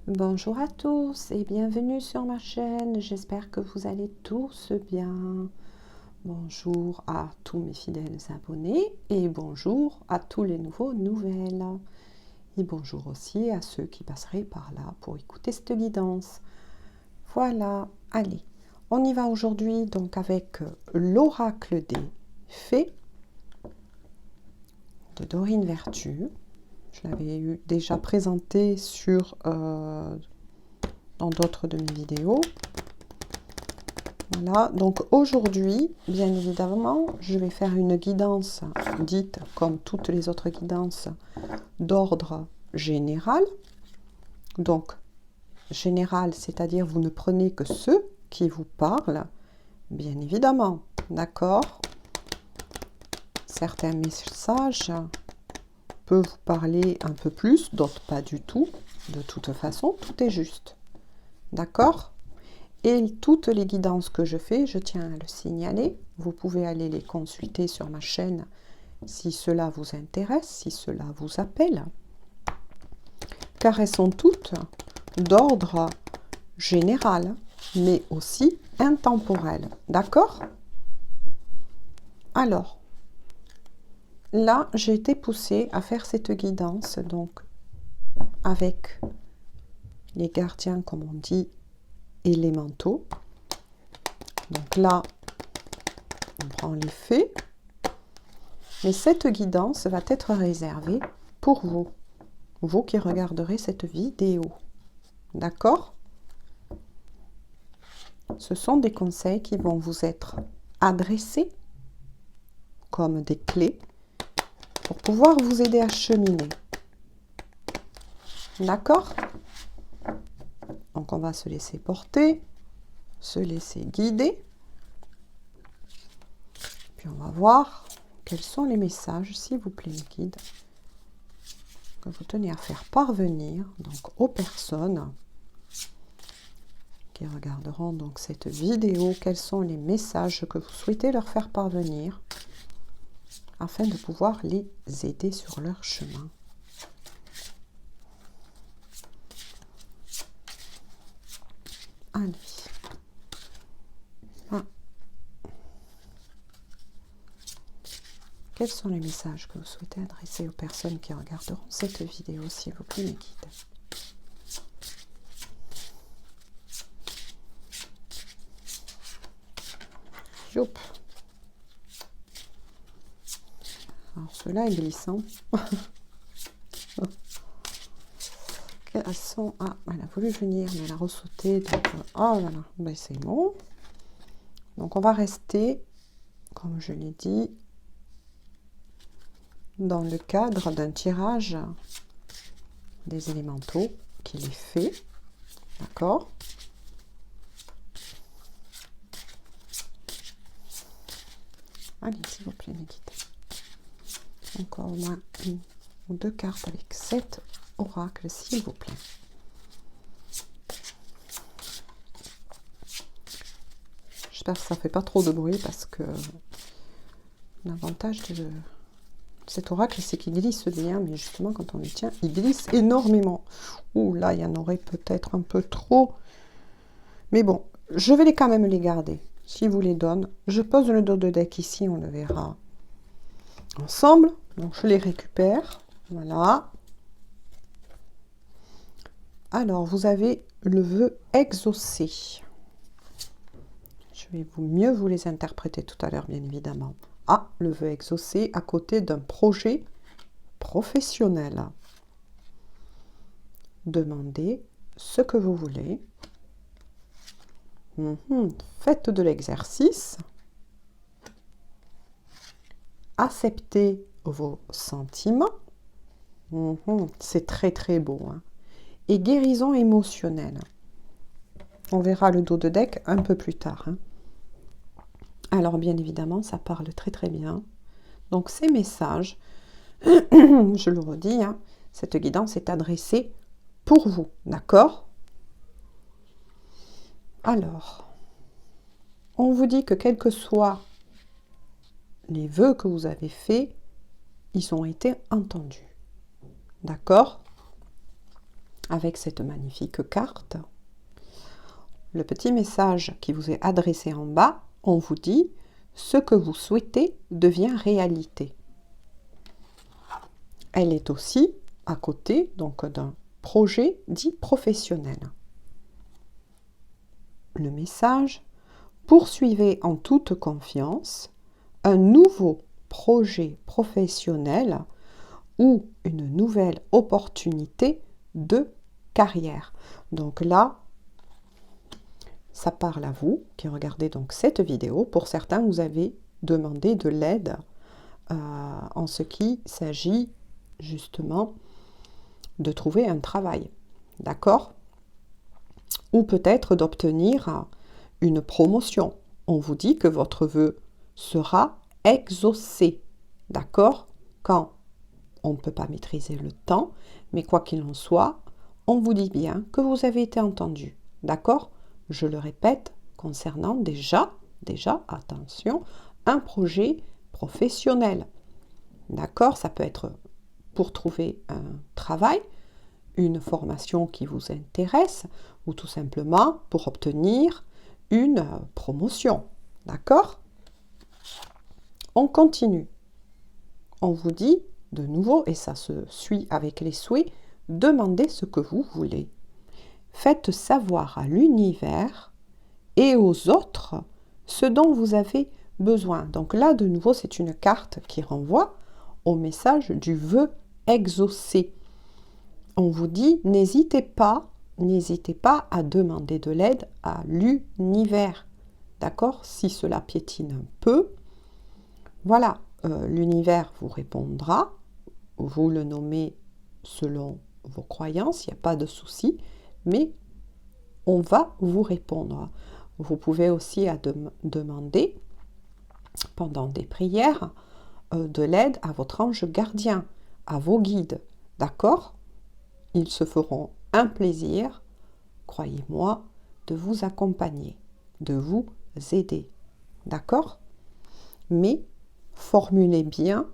Bonjour à tous et bienvenue sur ma chaîne, j'espère que vous allez tous bien. Bonjour à tous mes fidèles abonnés et bonjour à tous les nouveaux nouvelles. Et bonjour aussi à ceux qui passeraient par là pour écouter cette guidance. Voilà, allez, on y va aujourd'hui donc avec l'oracle des fées de Dorine Vertu. Je l'avais déjà présenté dans d'autres de mes vidéos. Voilà, donc aujourd'hui, bien évidemment, je vais faire une guidance dite, comme toutes les autres guidances, d'ordre général. Donc, général, c'est-à-dire vous ne prenez que ceux qui vous parlent, bien évidemment, d'accord? Certains messages peuvent vous parler un peu plus, d'autres pas du tout. De toute façon, tout est juste, d'accord? Et toutes les guidances que je fais, je tiens à le signaler. Vous pouvez aller les consulter sur ma chaîne si cela vous intéresse, si cela vous appelle. Car elles sont toutes d'ordre général, mais aussi intemporel. D'accord? Alors, là, j'ai été poussée à faire cette guidance, donc avec les gardiens, comme on dit, élémentaux. Donc là, on prend les fées. Mais cette guidance va être réservée pour vous, vous qui regarderez cette vidéo. D'accord? Ce sont des conseils qui vont vous être adressés comme des clés pour pouvoir vous aider à cheminer. D'accord? Donc on va se laisser porter, se laisser guider. Puis on va voir quels sont les messages, s'il vous plaît, les guides, que vous tenez à faire parvenir donc aux personnes qui regarderont donc cette vidéo. Quels sont les messages que vous souhaitez leur faire parvenir afin de pouvoir les aider sur leur chemin. Allez. Ah. Quels sont les messages que vous souhaitez adresser aux personnes qui regarderont cette vidéo, s'il vous plaît, mes guides? Youp. Alors, cela est glissant. Elles sont... Ah, elle a voulu venir, mais elle a ressauté. Donc, oh là là, ben, c'est bon. Donc, on va rester, comme je l'ai dit, dans le cadre d'un tirage des élémentaux qui est fait. D'accord? Allez, s'il vous plaît, mes guides. Encore au moins une ou deux cartes avec 7 oracles, s'il vous plaît. J'espère que ça ne fait pas trop de bruit parce que l'avantage de cet oracle, c'est qu'il glisse bien, mais justement, quand on le tient, il glisse énormément. Ouh, là, il y en aurait peut-être un peu trop. Mais bon, je vais quand même les garder. Si vous les donne, je pose le dos de deck ici, on le verra ensemble. Donc, je les récupère. Voilà. Alors, vous avez le vœu exaucé. Je vais mieux vous les interpréter tout à l'heure, bien évidemment. Ah, le vœu exaucé à côté d'un projet professionnel. Demandez ce que vous voulez. Faites de l'exercice. Acceptez vos sentiments. C'est très très beau. Hein. Et guérison émotionnelle. On verra le dos de deck un peu plus tard. Hein. Alors bien évidemment, ça parle très très bien. Donc ces messages, je le redis, hein, cette guidance est adressée pour vous, d'accord? Alors, on vous dit que quels que soient les vœux que vous avez faits, ils ont été entendus, d'accord? avec cette magnifique carte. Le petit message qui vous est adressé en bas, on vous dit « Ce que vous souhaitez devient réalité ». Elle est aussi à côté donc d'un projet dit professionnel. Le message « Poursuivez en toute confiance un nouveau projet professionnel ou une nouvelle opportunité de carrière ». Donc là, ça parle à vous qui regardez donc cette vidéo. Pour certains, vous avez demandé de l'aide en ce qui s'agit justement de trouver un travail, d'accord? Ou peut-être d'obtenir une promotion. On vous dit que votre vœu sera exaucé, d'accord? Quand on ne peut pas maîtriser le temps, mais quoi qu'il en soit, on vous dit bien que vous avez été entendu, d'accord? Je le répète, concernant déjà, attention, un projet professionnel. D'accord? Ça peut être pour trouver un travail, une formation qui vous intéresse, ou tout simplement pour obtenir une promotion. D'accord? On continue. On vous dit de nouveau, et ça se suit avec les souhaits, demandez ce que vous voulez. Faites savoir à l'univers et aux autres ce dont vous avez besoin. Donc là, de nouveau, c'est une carte qui renvoie au message du vœu exaucé. On vous dit, n'hésitez pas à demander de l'aide à l'univers. D'accord? Si cela piétine un peu, voilà, l'univers vous répondra. Vous le nommez selon vos croyances, il n'y a pas de souci, mais on va vous répondre. Vous pouvez aussi demander, pendant des prières, de l'aide à votre ange gardien, à vos guides, d'accord? Ils se feront un plaisir, croyez-moi, de vous accompagner, de vous aider, d'accord? Mais formulez bien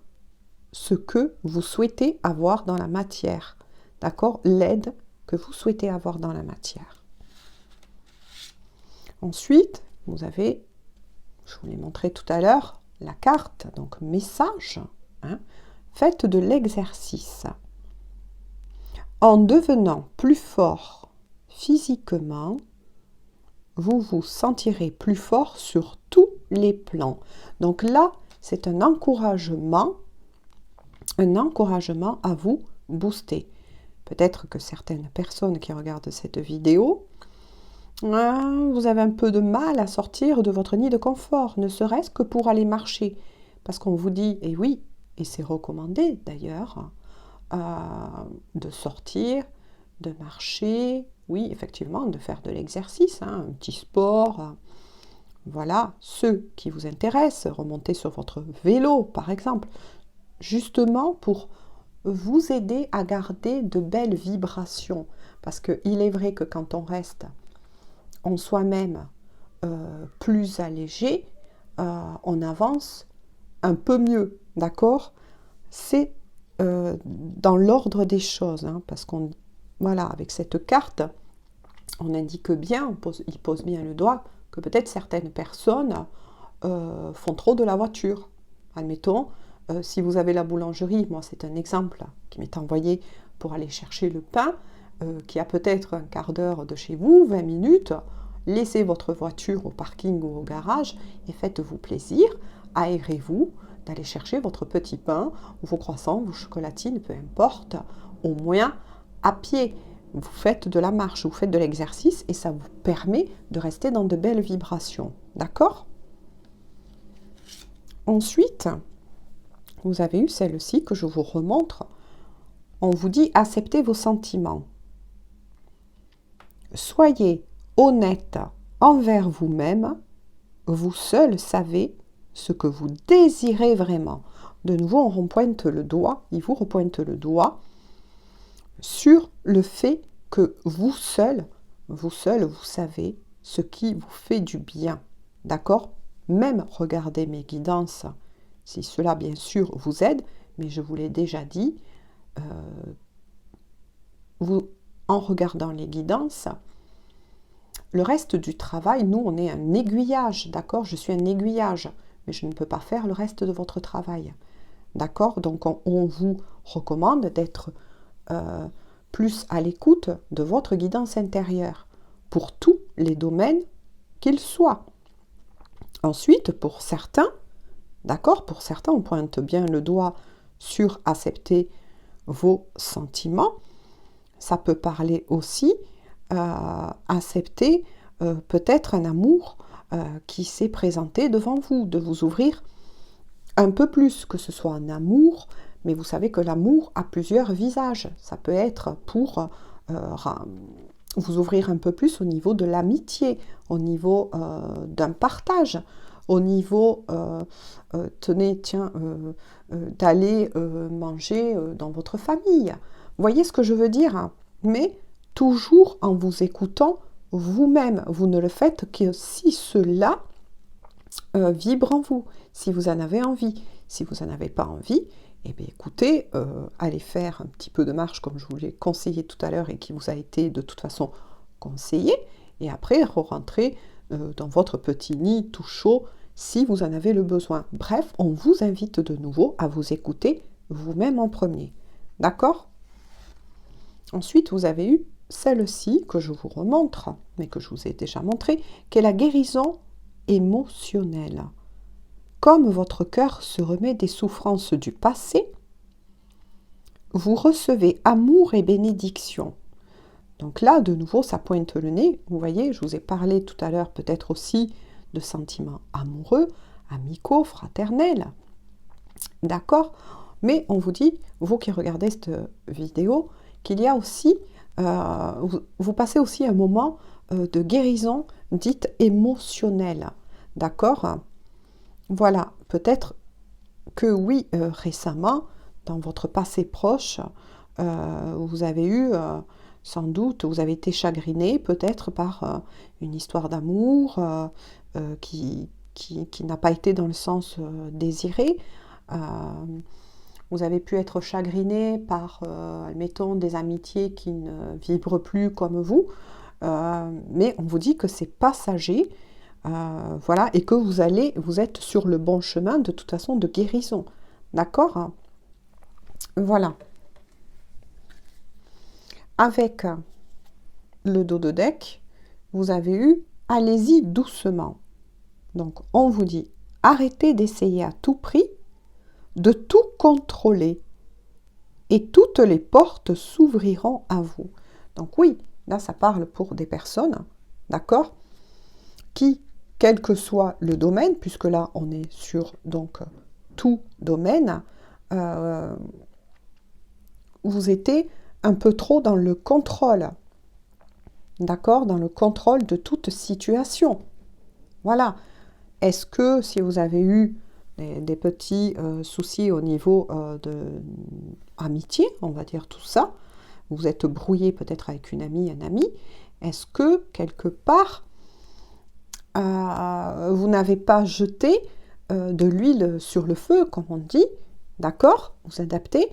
ce que vous souhaitez avoir dans la matière, d'accord? L'aide que vous souhaitez avoir dans la matière. Ensuite, vous avez, je vous l'ai montré tout à l'heure, la carte, donc message, hein, faites de l'exercice. En devenant plus fort physiquement, vous vous sentirez plus fort sur tous les plans. Donc là, c'est un encouragement à vous booster. Peut-être que certaines personnes qui regardent cette vidéo, vous avez un peu de mal à sortir de votre nid de confort, ne serait-ce que pour aller marcher. Parce qu'on vous dit, et oui, et c'est recommandé d'ailleurs, de sortir, de marcher, oui, effectivement, de faire de l'exercice, un petit sport. Voilà, ceux qui vous intéressent, remontez sur votre vélo, par exemple, justement pour vous aider à garder de belles vibrations. Parce qu'il est vrai que quand on reste en soi-même plus allégé, on avance un peu mieux, d'accord? C'est dans l'ordre des choses, parce qu'on, voilà, avec cette carte, on indique bien, il pose bien le doigt, que peut-être certaines personnes font trop de la voiture. Admettons, si vous avez la boulangerie, moi c'est un exemple qui m'est envoyé pour aller chercher le pain, qui a peut-être un quart d'heure de chez vous, 20 minutes, laissez votre voiture au parking ou au garage et faites-vous plaisir, aérez-vous, d'aller chercher votre petit pain, ou vos croissants, vos chocolatines, peu importe, au moins à pied. Vous faites de la marche, vous faites de l'exercice et ça vous permet de rester dans de belles vibrations. D'accord? Ensuite, vous avez eu celle-ci que je vous remontre. On vous dit acceptez vos sentiments. Soyez honnête envers vous-même. Vous seul savez ce que vous désirez vraiment. De nouveau, on repointe le doigt, il vous repointe le doigt sur le fait que vous seul, vous savez ce qui vous fait du bien. D'accord? Même regardez mes guidances, si cela bien sûr vous aide, mais je vous l'ai déjà dit, en regardant les guidances, le reste du travail, nous, on est un aiguillage, d'accord? Je suis un aiguillage, mais je ne peux pas faire le reste de votre travail, d'accord? Donc, on vous recommande d'être plus à l'écoute de votre guidance intérieure pour tous les domaines qu'ils soient. Ensuite, pour certains, d'accord? Pour certains, on pointe bien le doigt sur accepter vos sentiments. Ça peut parler aussi accepter peut-être un amour qui s'est présenté devant vous, de vous ouvrir un peu plus, que ce soit un amour, mais vous savez que l'amour a plusieurs visages. Ça peut être pour vous ouvrir un peu plus au niveau de l'amitié, au niveau d'un partage, au niveau, tenez, tiens, d'aller manger dans votre famille. Vous voyez ce que je veux dire, hein? Mais toujours en vous écoutant vous-même. Vous ne le faites que si cela vibre en vous, si vous en avez envie. Si vous n'en avez pas envie, eh bien écoutez, allez faire un petit peu de marche comme je vous l'ai conseillé tout à l'heure et qui vous a été de toute façon conseillé, et après rentrez dans votre petit nid tout chaud si vous en avez le besoin. Bref, on vous invite de nouveau à vous écouter vous-même en premier. D'accord? Ensuite, vous avez eu celle-ci que je vous remontre, mais que je vous ai déjà montré, qui est la guérison émotionnelle. Comme votre cœur se remet des souffrances du passé, vous recevez amour et bénédiction. Donc là, de nouveau, ça pointe le nez. Vous voyez, je vous ai parlé tout à l'heure peut-être aussi de sentiments amoureux, amicaux, fraternels. D'accord? Mais on vous dit, vous qui regardez cette vidéo, qu'il y a aussi, vous passez aussi un moment de guérison dite émotionnelle. D'accord? Voilà, peut-être que oui, récemment, dans votre passé proche, vous avez eu, sans doute, vous avez été chagriné peut-être par une histoire d'amour qui n'a pas été dans le sens désiré. Vous avez pu être chagriné par, admettons, des amitiés qui ne vibrent plus comme vous, mais on vous dit que c'est passager, voilà, et que vous êtes sur le bon chemin de toute façon de guérison, d'accord? Voilà. Avec le dos de deck, vous avez eu « allez-y doucement ». Donc, on vous dit « arrêtez d'essayer à tout prix de tout contrôler et toutes les portes s'ouvriront à vous ». Donc oui, là, ça parle pour des personnes, d'accord, qui, quel que soit le domaine, puisque là, on est sur donc tout domaine, vous étiez un peu trop dans le contrôle, d'accord, dans le contrôle de toute situation. Voilà. Est-ce que si vous avez eu des petits soucis au niveau de amitié, on va dire tout ça, vous êtes brouillé peut-être avec une amie, un ami, est-ce que quelque part vous n'avez pas jeté de l'huile sur le feu, comme on dit, d'accord, vous adaptez,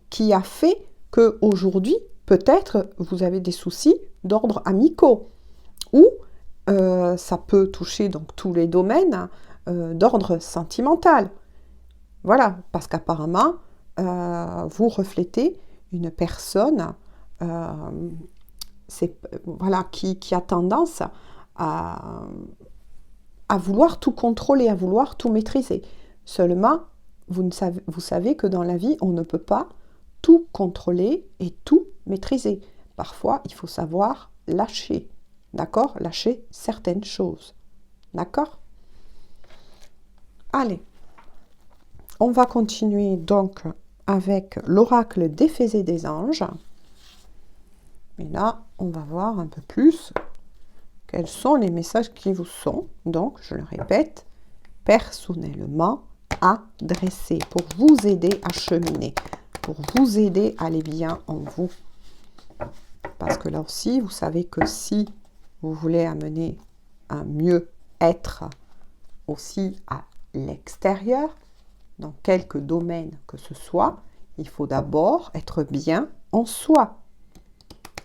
qui a fait qu'aujourd'hui, peut-être, vous avez des soucis d'ordre amicaux, ou ça peut toucher donc tous les domaines d'ordre sentimental. Voilà, parce qu'apparemment, vous reflétez une personne voilà, qui a tendance à vouloir tout contrôler, à vouloir tout maîtriser. Seulement, vous savez que dans la vie, on ne peut pas tout contrôler et tout maîtriser. Parfois, il faut savoir lâcher, d'accord? Lâcher certaines choses, d'accord? Allez, on va continuer donc avec l'oracle d'Éphésée des anges. Et là, on va voir un peu plus quels sont les messages qui vous sont, donc, je le répète, personnellement adressés pour vous aider à cheminer, pour vous aider à aller bien en vous. Parce que là aussi, vous savez que si vous voulez amener un mieux-être aussi à l'extérieur, dans quelque domaine que ce soit, il faut d'abord être bien en soi.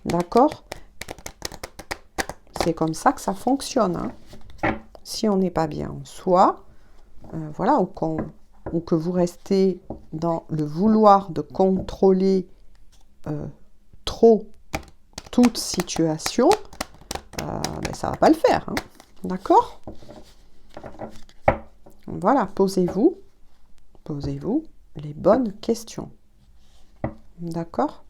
D'accord? C'est comme ça que ça fonctionne. Hein. Si on n'est pas bien en soi, voilà, ou que vous restez dans le vouloir de contrôler trop toute situation, ben, ça va pas le faire. Hein. D'accord? Voilà, posez-vous les bonnes questions. D'accord?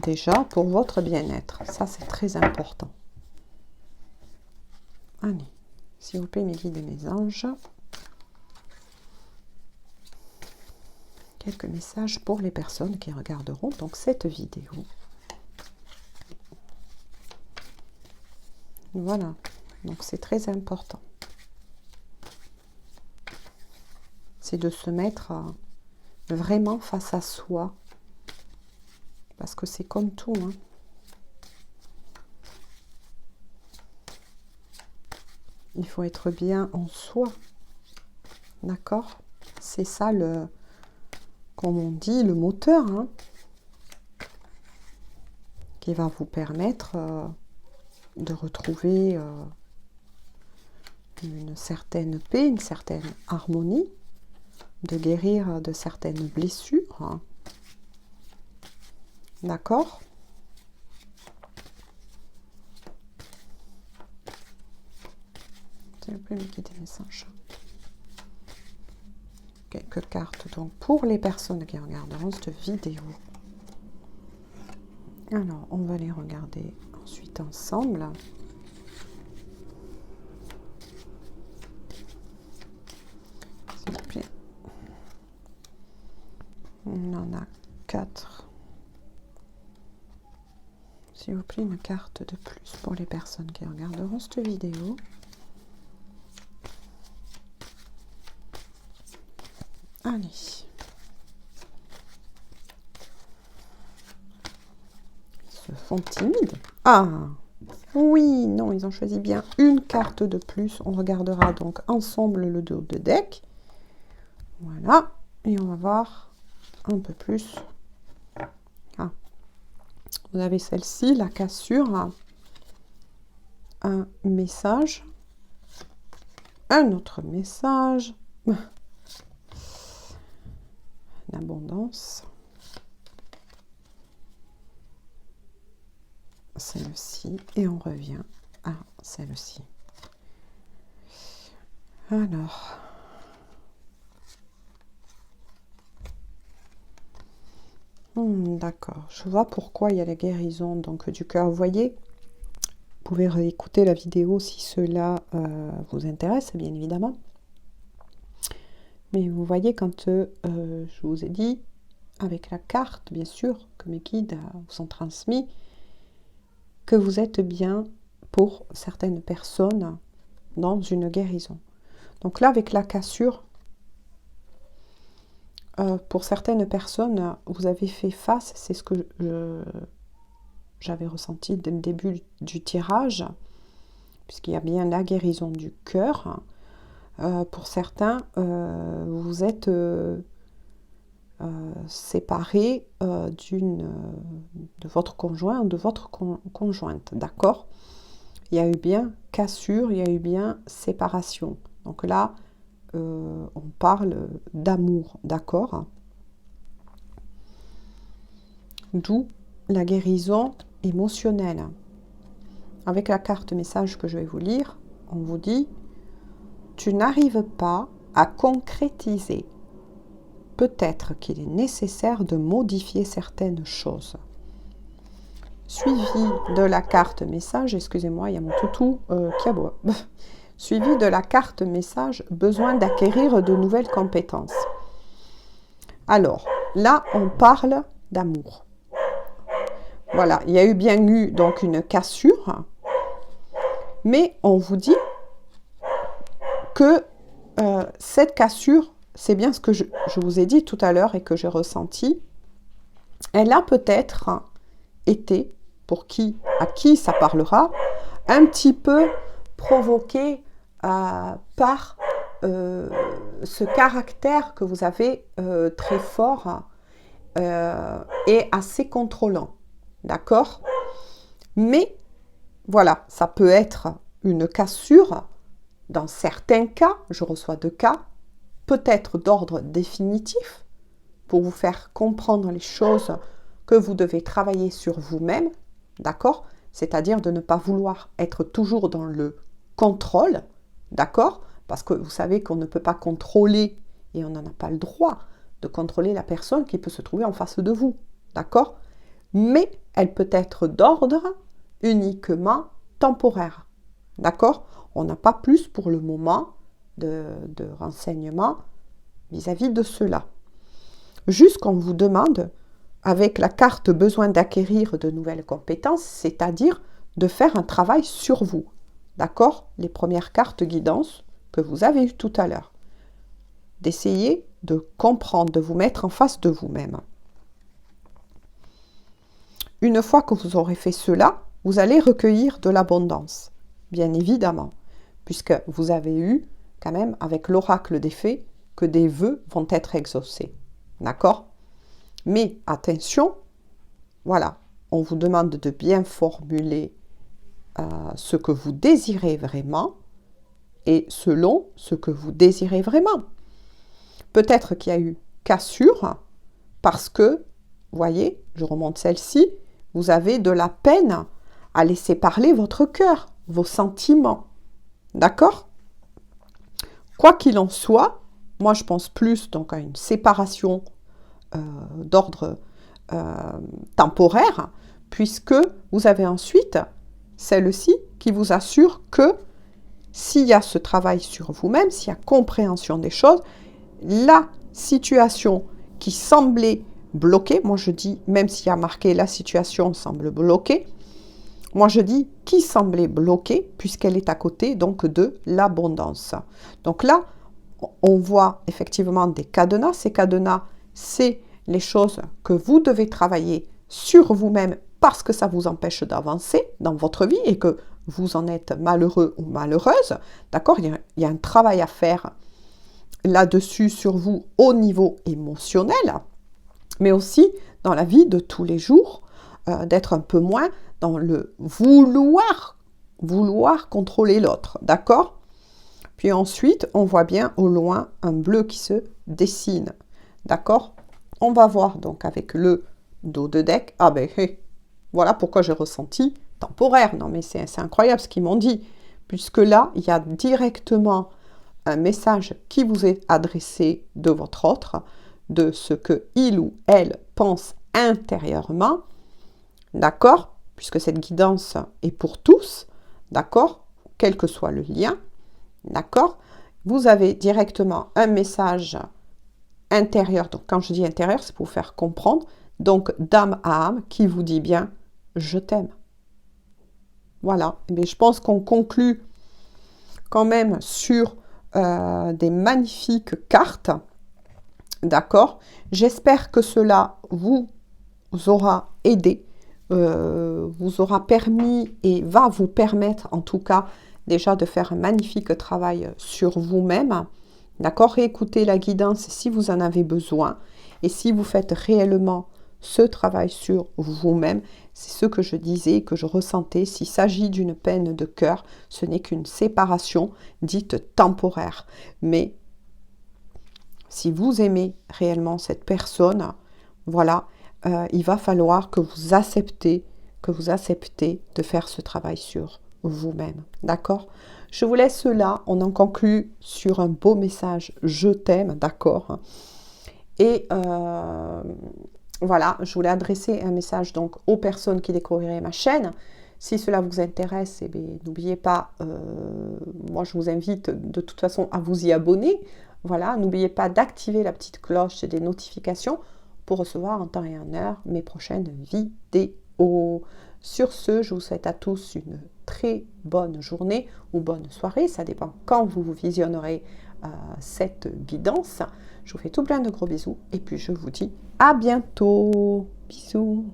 Déjà, pour votre bien-être. Ça, c'est très important. Allez, s'il vous plaît, mes guides et mes anges. Quelques messages pour les personnes qui regarderont donc cette vidéo. Voilà, donc c'est très important. C'est de se mettre vraiment face à soi. Parce que c'est comme tout. Hein. Il faut être bien en soi. D'accord? C'est ça le, comme on dit, le moteur. Hein, qui va vous permettre de retrouver une certaine paix, une certaine harmonie, de guérir de certaines blessures. Hein. D'accord? S'il vous plaît, mes guides et messages. Quelques cartes donc pour les personnes qui regarderont cette vidéo. Alors, on va les regarder ensuite ensemble. S'il vous plaît. On en a 4. S'il vous plaît, une carte de plus pour les personnes qui regarderont cette vidéo. Allez. Ils se font timides. Ah, oui, non, ils ont choisi bien une carte de plus. On regardera donc ensemble le dos de deck. Voilà. Et on va voir un peu plus. Ah. Vous avez celle-ci, la cassure. Un message. Un autre message. L'abondance. Celle-ci. Et on revient à celle-ci. Alors. D'accord. Je vois pourquoi il y a la guérison donc, du cœur. Vous voyez, vous pouvez réécouter la vidéo si cela vous intéresse, bien évidemment. Mais vous voyez, quand je vous ai dit, avec la carte, bien sûr, que mes guides vous ont transmis, que vous êtes bien pour certaines personnes dans une guérison. Donc là, avec la cassure, pour certaines personnes, vous avez fait face, c'est ce que j'avais ressenti dès le début du tirage, puisqu'il y a bien la guérison du cœur. Pour certains, vous êtes séparés de votre conjoint ou de votre conjointe, d'accord? Il y a eu bien cassure, il y a eu bien séparation. Donc là, on parle d'amour, d'accord? D'où la guérison émotionnelle. Avec la carte message que je vais vous lire, on vous dit: tu n'arrives pas à concrétiser. Peut-être qu'il est nécessaire de modifier certaines choses. Suivi de la carte message, excusez-moi, il y a mon toutou qui aboie. Suivi de la carte message, besoin d'acquérir de nouvelles compétences. Alors, là, on parle d'amour. Voilà, il y a eu bien eu donc une cassure, mais on vous dit que cette cassure, c'est bien ce que je vous ai dit tout à l'heure et que j'ai ressenti, elle a peut-être été, à qui ça parlera, un petit peu provoquée par ce caractère que vous avez très fort est assez contrôlant, d'accord? Mais voilà, ça peut être une cassure. Dans certains cas, je reçois 2 cas, peut-être d'ordre définitif, pour vous faire comprendre les choses que vous devez travailler sur vous-même, d'accord? C'est-à-dire de ne pas vouloir être toujours dans le contrôle, d'accord? Parce que vous savez qu'on ne peut pas contrôler, et on n'en a pas le droit, de contrôler la personne qui peut se trouver en face de vous, d'accord? Mais elle peut être d'ordre uniquement temporaire, d'accord? On n'a pas plus pour le moment de renseignements vis-à-vis de cela. Juste qu'on vous demande, avec la carte besoin d'acquérir de nouvelles compétences, c'est-à-dire de faire un travail sur vous, d'accord? Les premières cartes guidance que vous avez eues tout à l'heure. D'essayer de comprendre, de vous mettre en face de vous-même. Une fois que vous aurez fait cela, vous allez recueillir de l'abondance, bien évidemment, puisque vous avez eu, quand même, avec l'oracle des fées, que des vœux vont être exaucés. D'accord? Mais attention, voilà, on vous demande de bien formuler ce que vous désirez vraiment et selon ce que vous désirez vraiment. Peut-être qu'il y a eu cassure parce que, voyez, je remonte celle-ci, vous avez de la peine à laisser parler votre cœur, vos sentiments. D'accord? Quoi qu'il en soit, moi je pense plus donc à une séparation d'ordre temporaire, puisque vous avez ensuite celle-ci qui vous assure que s'il y a ce travail sur vous-même, s'il y a compréhension des choses, la situation qui semblait bloquée, moi je dis, même s'il y a marqué la situation semble bloquée, moi je dis qui semblait bloquée, puisqu'elle est à côté donc de l'abondance. Donc là, on voit effectivement des cadenas. Ces cadenas, c'est les choses que vous devez travailler sur vous-même parce que ça vous empêche d'avancer dans votre vie et que vous en êtes malheureux ou malheureuse. D'accord? Il y a un travail à faire là-dessus sur vous au niveau émotionnel, mais aussi dans la vie de tous les jours, d'être un peu moins dans le vouloir contrôler l'autre. D'accord? Puis ensuite, on voit bien au loin un bleu qui se dessine. D'accord? On va voir donc avec le dos de deck. Ah ben, hey, voilà pourquoi j'ai ressenti temporaire. Non mais c'est incroyable ce qu'ils m'ont dit. Puisque là, il y a directement un message qui vous est adressé de votre autre, de ce que il ou elle pense intérieurement. D'accord? Puisque cette guidance est pour tous. D'accord? Quel que soit le lien. D'accord? Vous avez directement un message intérieur. Donc, quand je dis intérieur, c'est pour vous faire comprendre. Donc, d'âme à âme, qui vous dit bien « je t'aime ». Voilà. Mais je pense qu'on conclut quand même sur des magnifiques cartes. D'accord? J'espère que cela vous aura aidé, vous aura permis et va vous permettre en tout cas déjà de faire un magnifique travail sur vous-même. D'accord? Réécoutez la guidance si vous en avez besoin. Et si vous faites réellement ce travail sur vous-même, c'est ce que je disais, que je ressentais. S'il s'agit d'une peine de cœur, ce n'est qu'une séparation dite temporaire. Mais si vous aimez réellement cette personne, voilà, il va falloir que vous acceptez de faire ce travail sur vous-même. D'accord? Je vous laisse là. On en conclut sur un beau message. Je t'aime. D'accord? Et voilà, je voulais adresser un message donc aux personnes qui découvriraient ma chaîne. Si cela vous intéresse, eh n'oubliez pas, moi je vous invite de toute façon à vous y abonner. Voilà, n'oubliez pas d'activer la petite cloche des notifications pour recevoir en temps et en heure mes prochaines vidéos. Sur ce, je vous souhaite à tous une très bonne journée ou bonne soirée. Ça dépend quand vous visionnerez cette guidance. Je vous fais tout plein de gros bisous et puis je vous dis à bientôt. Bisous.